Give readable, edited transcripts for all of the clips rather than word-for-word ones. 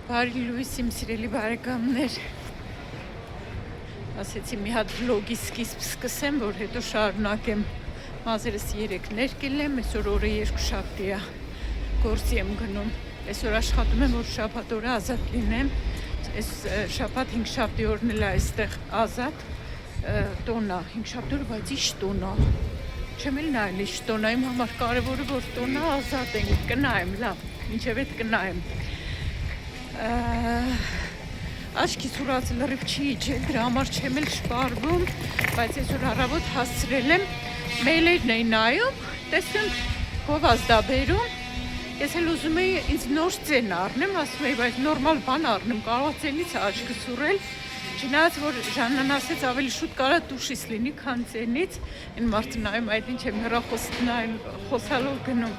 Բարի լույս իմ սիրելի բարեկամներ, ասեցի մի հատ վլոգի սկիզբ սկսեմ, որ հետո շարունակեմ, մազերս 3 ներկել եմ, այսօր օրը 2 շաբթի է, գործի եմ գնում, այսօր աշխատում եմ, որ շաբաթ օրը ազատ լինեմ, այս շաբաթ 5 շաբթի օրն էլ այստեղ ազատ, տոնա, 5 շաբթի օրը, բայց իշ տոնա, չեմ էլ նայել իշ տոնա, իմ համար կարևորը, որ տոնա ազատ ենք, կնայեմ, լավ, մինչև էդ կնայեմ, Աչքից ուրած լրիվ չի իջել, դրա համար չեմ էլ շպարվում, բայց այսօր առավոտ հասցրել եմ, մեյլերն էի նայում, տեսնում գովազդաբերում, ես էլ ուզում էի ինձ նոր ծեն առնեմ, ասում էի, բայց նորմալ բան առնեմ, կարող ծենից աչքս ուրել, չնայած որ Ժաննան ասեց ավելի շուտ կարա տուշից լինի, քան ծենից, այն մարդը նայում այդ ինչ եմ հեռախոսալով գնում,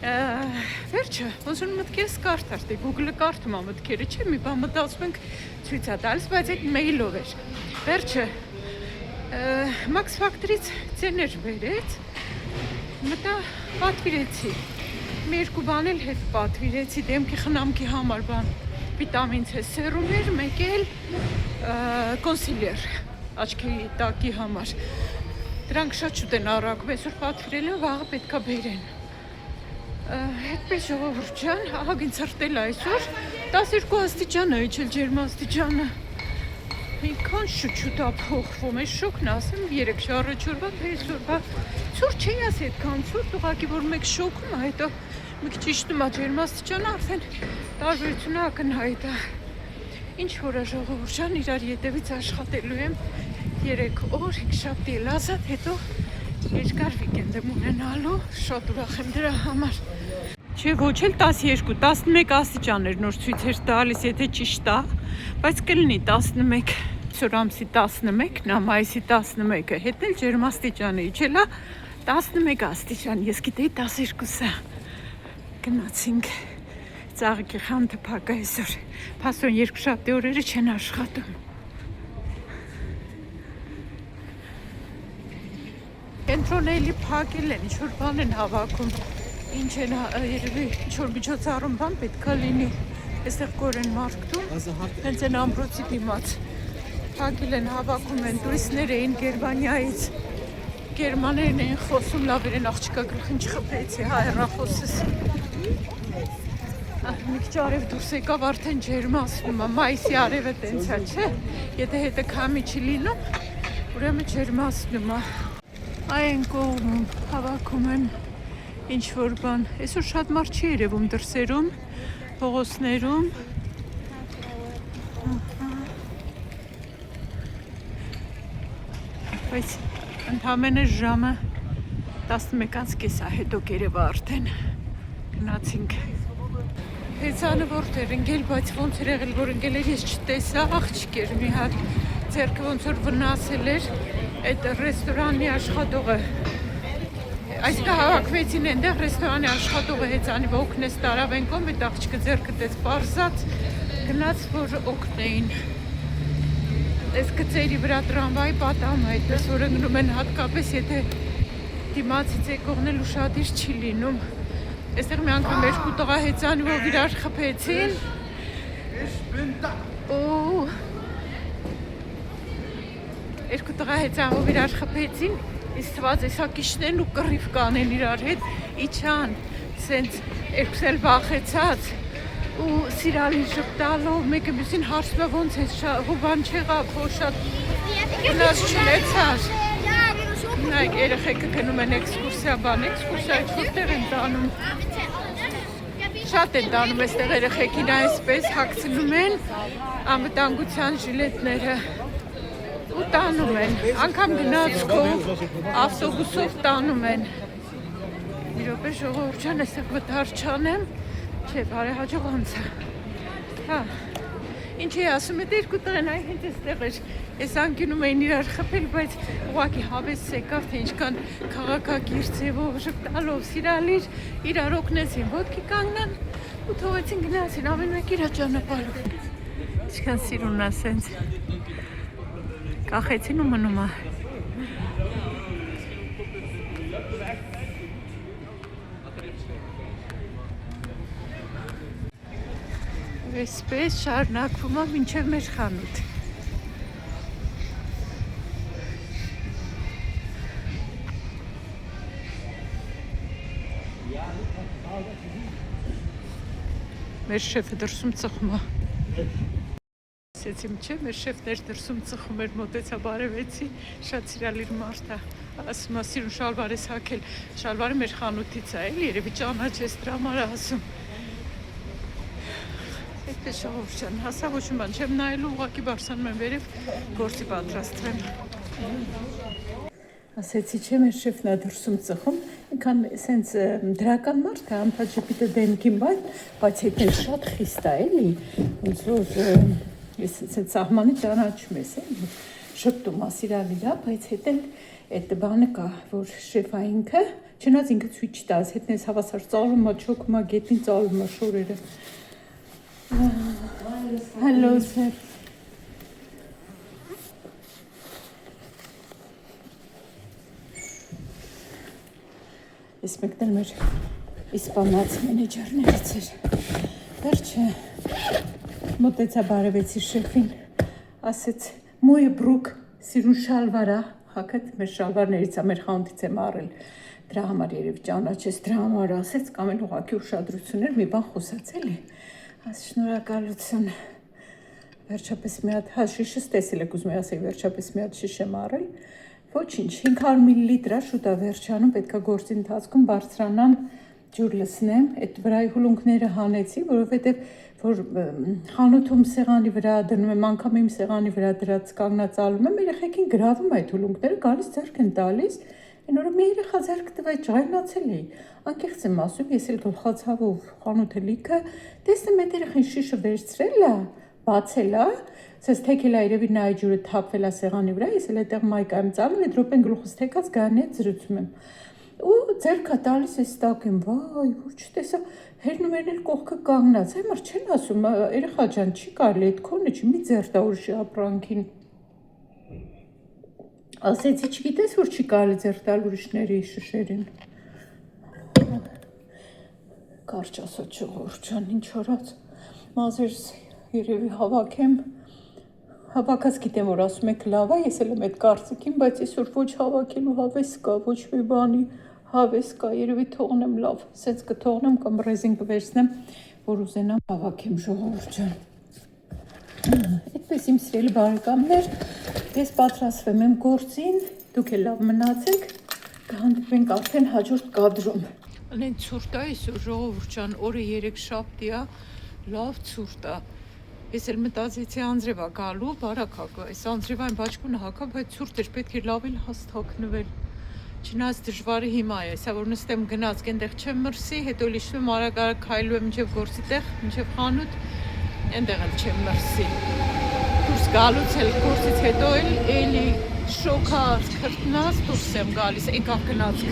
վերջը, ոնց որ մտքերս կարդ արտի, Google-ը կարդում է մտքերը, չէ, մի բան մտածում ենք ցույց է տալիս, բայց այդ մեյլով էր, վերջը, Max Factory-ից ծեներ բերեց, մտա պատվիրեցի, մի 2 բան էլ հետ պատվիրեցի, դեմքի խնամքի համար բան, վիտամին C սերում էր, մեկ էլ կոնսիլեր, աչքի տակի համար, դրանք շատ շուտ են առակում, այսօր պատվիրել են, վաղը պետքա բերեն, հետպես ժողովուրդ ջան, ահագին ցրտել այսօր 12 աստիճան է, իջել ջերմաստիճանը ինքան շուտ-շուտ փոխվում է, շոկն ասեմ 3 շարժորվա, 5 օրվա ցուրտ չի ասի այդքան ցուրտ, ուղղակի որ մեկ շոկում է, հետո մի քիչ իջնում է ջերմաստիճանը, արդեն տարբերությունը ակնհայտ է, ինչ որ է ժողովուրդ ջան, իրար ետևից աշխատելու եմ 3 օր, 5 շաբթի էլ ազատ, հետո երկար վիկենդ եմ ունենալու, շատ ուրախ եմ դրա համար Չէ, ոչ էլ 12, 11 աստիճան էր նոր ցույցեր տալիս, եթե ճիշտ է, բայց կլինի 11, այսօր ամսի 11-ն է, մայիսի 11-ը, հետն էլ ջերմաստիճանը իջել է 11 աստիճան, ես գիտեի 12-ը, գնացինք, ծաղիկի խանութը փակ է այսօր, փաստորեն 2 շաբթի օրերը չեն աշխատում Կենտրոնը էլի փակել են, ինչ-որ բան են հավաքում, ինչ են երևի ինչ-որ միջոցառում բան պետք է լինի, այստեղ կորեն մարկտում, հենց են ամրոցի դիմաց, փակել են հավաքում են, տուրիստներ էին Գերմանիայից, գերմաներն էին խոսում, լավ իրեն աղջիկա գլխին չխփեցի, հեռախոսս, մի քիչ արև դուրս եկավ արդեն ջերմացնում է, մայիսի արևը տենց է, չէ, եթե հետը քամի չի լինում, ուրեմն ջերմացնում է Այն կողմում հավաքում են ինչ-որ բան, այսօր շատ մարդ չի երևում դրսերում, փողոցներում, բայց ընդամենը ժամը 11:30 է, հետո կերևա արդեն, գնացինք, հեծանը որտեր ընկել, բայց ոնց էր եղել, որ ընկել էր, ես չտեսա, աղջիկ էր մի հատ, ձեռքը ոնց որ վնասել էր, այդ ռեստորանի աշխատողը, այսքա հավաքվեցին այնտեղ ռեստորանի աշխատողը հեծանի օգնեց տարավ են կողմ, այդ աղջիկը ձեռքը տեց պարզած, գնաց որ օգնեին, այս գծերի վրա տրամվայի պատամ է, այդպես որ ընկնում են հատկապես, եթե դիմացից եկողն էլ ուշադիր չի լինում, այստեղ մի անգամ 2 տղա հեծանի որ իրար խփեցին, Երկու տղա հեծանով իրար խփեցին, ես թված էսակիշներն ու կռիվ կանեն իրար հետ, իջան, սենց երկուս էլ վախեցած ու սիրալին շպտալով, մեկը մյուսին հարցում է ոնց է, բան չեղավ, որ շատ գնաց չլեցար, նայք երեխեքը գնում են էքսկուրսիա բան, էքսկուրսիա որտեղ են տանում, շատ են տանում այստեղ երեխեքին այսպես հագցնում են անվտանգության ժիլետները ու տանում են, անգամ գնացքով, ավտոբուսով տանում են, մի րոպե ժողովուրդ ջան, այստեղ վտար չանեմ, չէ, բարեհաջող անցա, ինչ էի ասում, այդ 2 տղեն այ հենց այստեղ էր, ես անկյունում էին իրար խփել, բայց ուղղակի հավես եկավ, թե ինչքան քաղաքակիրթ ձևով ժպտալով սիրալիր, իրար օգնեցին, ոտքի կանգնան ու թողեցին գնացին, ամեն մեկ իր ճանապարհով, ինչքան սիրուն է սենց Կախեցին ու մնում է Այսպես շարունակվում է մինչև մեր խանութ։ Մեր շեֆը դրսում ծխում է։ Ասեցիմ չէ, մեր շեֆներ դրսում ծխում էր, մոտեցա բարևեցի, շատ սիրալիր մարդ է։ Ասում է սիրուն շալվար ես հագել, շալվարը մեր խանութից է, էլի երևի ճանաչես դրա համար ասում։ Այդպես ժողովուրդ ջան, հասա ոչ մի բան չեմ նայելու, ուղղակի բարձրանում եմ վերև, գործի պատրաստվեմ։ Ասեցի չէ, մեր շեֆն է դրսում ծխում, ինքան սենց դրական մարդ է, անդադ ժպիտը դեմքին բայց հետ էլ շատ խիստ է, էլի, ոնց որ ես սենց սահմանի ճանաչում ես, էլի, շպտում է սիրալիր է, բայց հետ էլ այդ բանը կա, որ շեֆա ինքը, չնայած ինքը ցույց տա, հետն ես հավասար ծալում է, չոքում է, գետին ծալում է շորերը։ Hello, sir. Ես մեկն էլ մեր իսպանաց մենեջերներից էր, վերջը մոտեցա բարևեցի շեֆին, ասեց մոյը բրուկ սիրուն շալվարա, հակատ մեր շալվարներից է մեր խանութից եմ առել, դրա համար երև ճանաչես, դրա համար ասեց, կամ էլ ուղղակի ուշադրություններ մի բան խոսած էլի, աս շնորհակալություն, վերջապես մի հատ, հա շիշս տեսել եք ուզում ասեի, վերջապես մի հատ շիշ եմ առել, ոչինչ, 500 միլիլիտր շուտ է վերջանում, պետք է գործի ընթացքում բարձրանամ ջուր լցնեմ, այդ վրայի հուլունքները հանեցի, որովհետև որ խանութում սեղանի վրա դնում եմ, անգամ իմ սեղանի վրա դրած կանգնած ալում եմ, երեխեքին գրավում այդ հուլունքները, գալիս ձեռք են տալիս, այն օրը մի երեխա ձեռք տվեց, ջայնացել էի, անկեղծ եմ ասում, ես էլ գլխացավով խանութը լիքը, տեսնեմ այդ երեխան շիշը վերցրել է, բացել է, սենց թեքել է երևի նայի ջուրը թափվել է սեղանի վրա, ես էլ այդտեղ մայկա եմ ծալում, այդ րոպեն գլուխս թեքած գանի հետ զրուցում եմ։ Ու ձեռքա տալիս ես տակ եմ, վայ, որ չտեսա, հերնում են էլ կողքը կանգնած, այ մար չեն ասում, երեխա ջան, չի կարելի, այդ քոնը չի, մի ձեռ տա ուրիշի ապրանքին։ Ասեցի, չգիտես, որ չի կարելի ձեռ տալ ուրիշների շշերին։ Կարճ ասած ժողովուրդ ջան, ինչ արած, մազերս երևի հավաքեմ, հավաքած գիտեմ, որ ասում եք լավ է, ես էլ եմ այդ կարծիքին, բայց այսօր ոչ հավաքելու հավես կա, ոչ մի բանի հավես կա, երևի թողնեմ լավ, սենց կթողնեմ կամ ռեզին կվերցնեմ, որ ուզենամ հավաքեմ ժողովուրդ ջան։ Այդպես իմ սիրելի բարեկամներ, ես պատրաստվում եմ գործին, դուք էլ լավ մնացեք, կհանդիպենք արդեն հաջորդ կադրում։ Անեն ցուրտ է այսօր ժողովուրդ ջան, օրը 3 շաբթի է, լավ ցուրտ է։ Ես էլ մտածեցի անձրև է գալու, բարակ հակա, այս անձրևային բաճկունը հակա, բայց ցուրտ էր, պետք է լավ էլ հաստակնվել։ Չնայած դժվարը հիմա է, սա որ նստեմ գնաց, այնտեղ չեմ մրսի, հետո լիշնում արագ-արագ քայլում եմ մինչև գործի տեղ, մինչև խանութ, այնտեղ էլ չեմ մրսի։ Դուրս գալուց էլ գործից հետո էլի շոքած, քրտնած դուրս եմ գալիս, եկավ գնացի։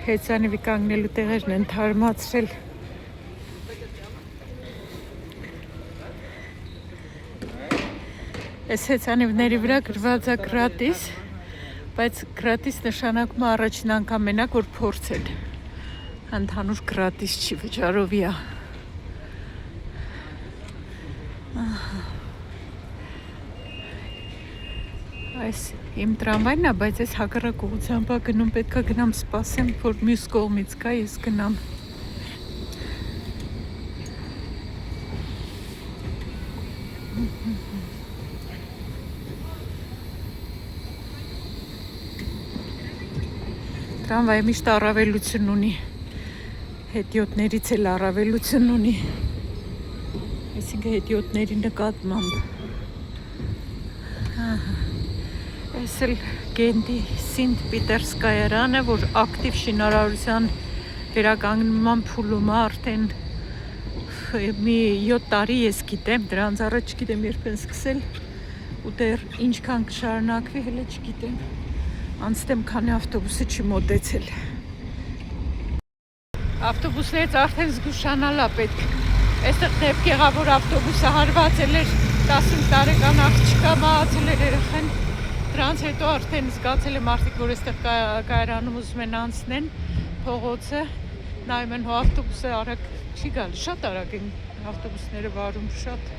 Հեծանիվի կանգնելու տեղերն են թարմացրել։ Այս հեծանիվների վրա գրված է գրատիս, բայց գրատիս նշանակում է առաջին անգամ մենակ որ փորձել։ Ընդհանուր գրատիս չի, վճարովի է։ Այս իմ տրամվայնն է, բայց ես հակառակ ուղղությամբ գնում, պետք է գնամ սպասեմ, որ մյուս կողմից գա, ես գնամ։ Տրամվայը միշտ առավելություն ունի, հետիոտներից էլ առավելություն ունի, այսինքն հետիոտների նկատմամբ։ Այս էլ Գենդի Սինտ Պիտերսկայարանը, որ ակտիվ շինարարության վերականգնման փուլում է արդեն մի 7 տարի ես գիտեմ, դրանց առաջ չգիտեմ երբ են սկսել ու դեռ ինչքան կշարունակվի հենց չգիտեմ։ Անցտեմ քանի ավտոբուսը չի մոտեցել։ Ավտոբուսներից արդեն զգուշանալ է պետք։ Այստեղ դեպք եղավ, որ ավտոբուսը հարվածել էր 15 տարեկան աղջկա, մահացել էր երեխան։ Դրանց հետո արդեն զգացել եմ մարդիկ, որ այստեղ կայարանում ուզում են անցնեն փողոցը, նայում են հո ավտոբուսը արագ չի գալի, շատ արագ են ավտոբուսները վարում, շատ։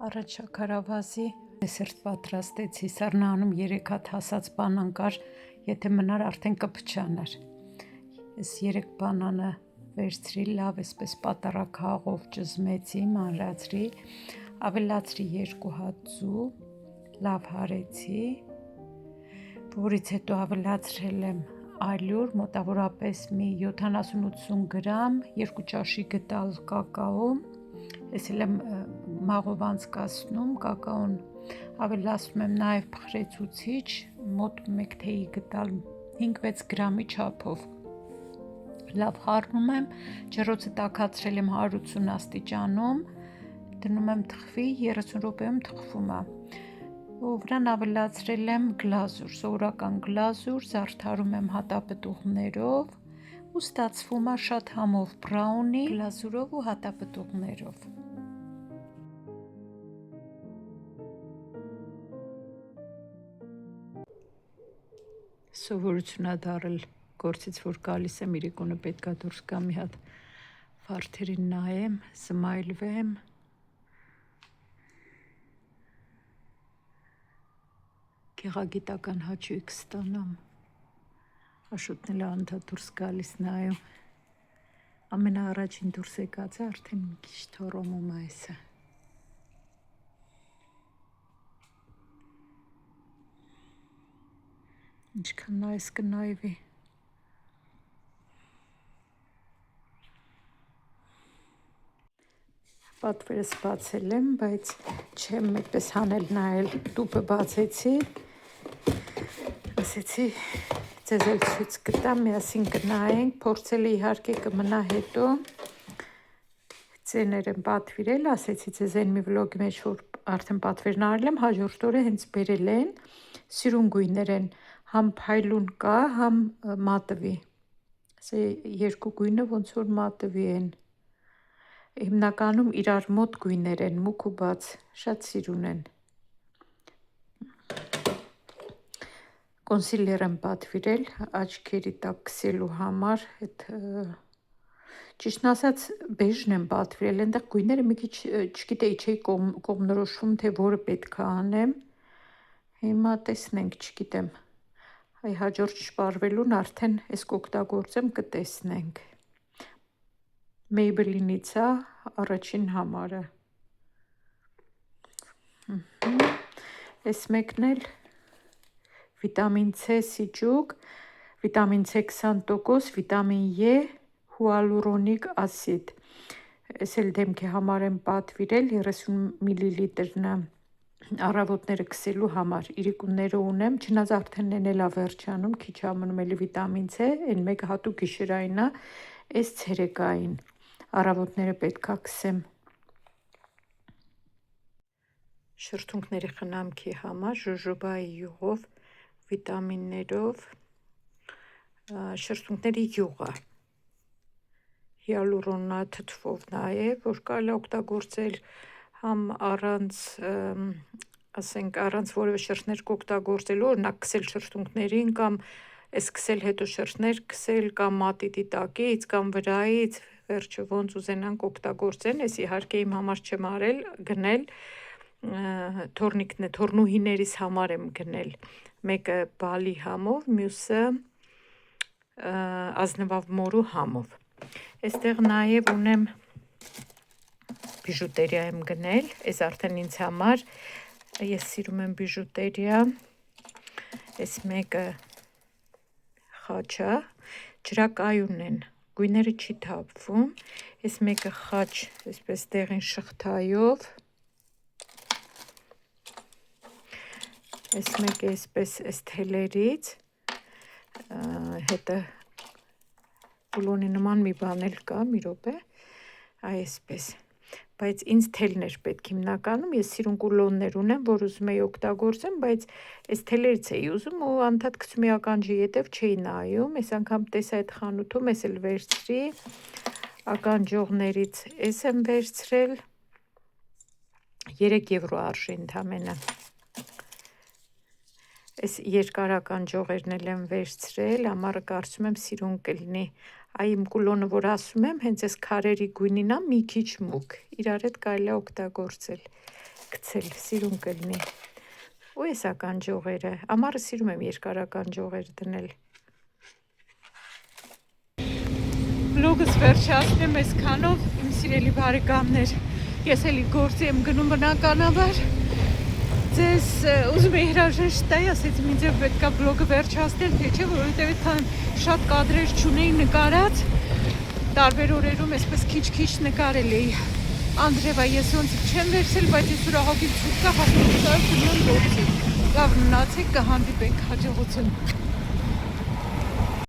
Առաջ շաքարավազի դեսերտ պատրաստեցի, սառնանում 3 հատ հասած բանան կար, եթե մնար արդեն կփչանար։ Ես 3 բանանը վերցրի, լավ էսպես պատարակ հաղով ճզմեցի, մանրացրի, ավելացրի 2 հատ ձու, լավ հարեցի, որից հետո ավելացրել եմ ալյուր, մոտավորապես մի 70-80 գրամ, 2 ճաշի գդալ կակաո, ես էլ եմ մաղով անցկացնում, կակաոն ավելացնում եմ նաև փխրեցուցիչ, մոտ 1 թեյի գդալ 5-6 գրամի չափով, լավ խառնում եմ, ջեռոցը տաքացրել եմ 180 աստիճանում, դնում եմ թխվի, 30 րոպեում թխվում է, ու վրան ավելացրել եմ գլազուր, սովորական գլազուր, զարդարում եմ հատապտուղներով ու ստացվում է շատ համով բրաունի գլազուրով ու հատապտուղներով։ Սովորություն է դարել գործից որ գալիս եմ իրիկունը պետքա դուրս գամ մի հատ վարդերին նայեմ, զմայլվեմ, գեղագիտական հաճույք ստանամ, Աշոտն էլ անդադ դուրս գալիս նայում, ամենաառաջին դուրս եկածը արդեն մի քիչ թորոմում է էսը։ Ինչքան նայես կնայվի։ Պատվերս բացել եմ, բայց չեմ այդպես հանել նայել, տուփը բացեցի, ասեցի ձեզ էլ ցույց կտամ, միասին կնայենք, փորձելը իհարկե կմնա հետո, ձեներ եմ պատվիրել, ասեցի ձեզ այն մի վլոգի մեջ, որ արդեն պատվերն արել եմ, հաջորդ օրը հենց բերել են, սիրուն գույներ են, համ փայլուն կա, համ մատվի, ասե 2 գույնը ոնց որ մատվի են, հիմնականում իրար մոտ գույներ են, մուկ ու բաց, շատ սիրուն են։ Կոնսիլեր եմ պատվիրել, աչքերի տակ քսելու համար, ճիշտն ասած բեժն եմ պատվիրել, այնտեղ գույները մի քիչ չգիտեի, չէի կողմնորոշվում, թե որը պետք է անեմ, հիմա տեսնենք, չգիտեմ, այ հաջորդ շպարվելուն արդեն ես կօգտագործեմ, կտեսնենք։ Maybelline-ից է առաջին համարը։ Այս մեկն էլ վիտամին C սիճուկ, վիտամին C 20%, վիտամին E, հուալուրոնիկ ասիդ, Ես էլ դեմքի համար եմ պատվիրել 30 մլ-ն առավոտները քսելու համար։ Իրիկունները ունեմ, չնայած արդեն էն է վերջանում, քիչ ամնում էլի վիտամին C, այն մեկը հատուկ գիշերային է, այս ցերեկային։ Առավոտները պետքա քսեմ։ Շրթունքների խնամքի համար ժոժոբայի յուղով, վիտամիններով, շրթունքների յուղը, հիալուրոնա թթվով նաև, որ կարելի օգտագործել համ առանց, ասենք առանց որևէ շրթներ կօգտագործելու, օրինակ քսել շրթունքներին կամ այս քսել հետո շրթներ քսել կամ մատիտի տակից կամ վրայից, վերջը ոնց ուզենանք օգտագործեն, ես իհարկե իմ համար չեմ արել, գնել, թորնուհիներիս համար եմ գնել, մեկը բալի համով, մյուսը ազնվավ մորու համով։ Այստեղ նաև ունեմ բիժուտերիա եմ գնել, այս արդեն ինձ համար, ես սիրում եմ բիժուտերիա, այս մեկը խաչա, ջրակայուն են, գույները չի թափվում, այս մեկը խաչ, այսպես դեղին շղթայով, այս մեկը այսպես այս թելերից, հետը կուլոնի նման մի բան էլ կա, մի րոպե, այսպես, բայց ինձ թելներ պետք հիմնականում, ես սիրուն կուլոններ ունեմ, որ ուզում էի օգտագործեմ, բայց այս թելերից էի ուզում ու անդադ գցում էի ականջի ետև չէի նայում, այս անգամ տեսա այդ խանութում, ես էլ վերցրի, ականջողներից ես եմ վերցրել, 3 եվրո արժի ընդամենը, այս երկար ականջողերն էլ եմ վերցրել, ամառը կարծում եմ սիրուն կլինի, այ իմ կուլոնը, որ ասում եմ, հենց այս քարերի գույնին է մի քիչ մուգ, իրար հետ կարելի է օգտագործել, գցել, սիրուն կլինի, ու այս ականջողերը, ամառը սիրում եմ երկար ականջողեր դնել։ Վլոգս վերջացնեմ այսքանով, իմ սիրելի բարեկամներ, ես էլի գործի եմ գնում բնականաբար, ձեզ ուզում էի հրաժեշտ տայի, ասեցի ինձ պետք է վլոգը վերջացնել, թե չէ, որովհետև այդքան շատ կադրեր չունեի նկարած, տարբեր օրերում այսպես քիչ-քիչ նկարել էի։ Անդրևա, ես ոնց չեմ վերցել, բայց ես ուրախագիր ցույց կա, հաշտվում եմ գործի։ Լավ մնացեք, կհանդիպենք հաջողություն։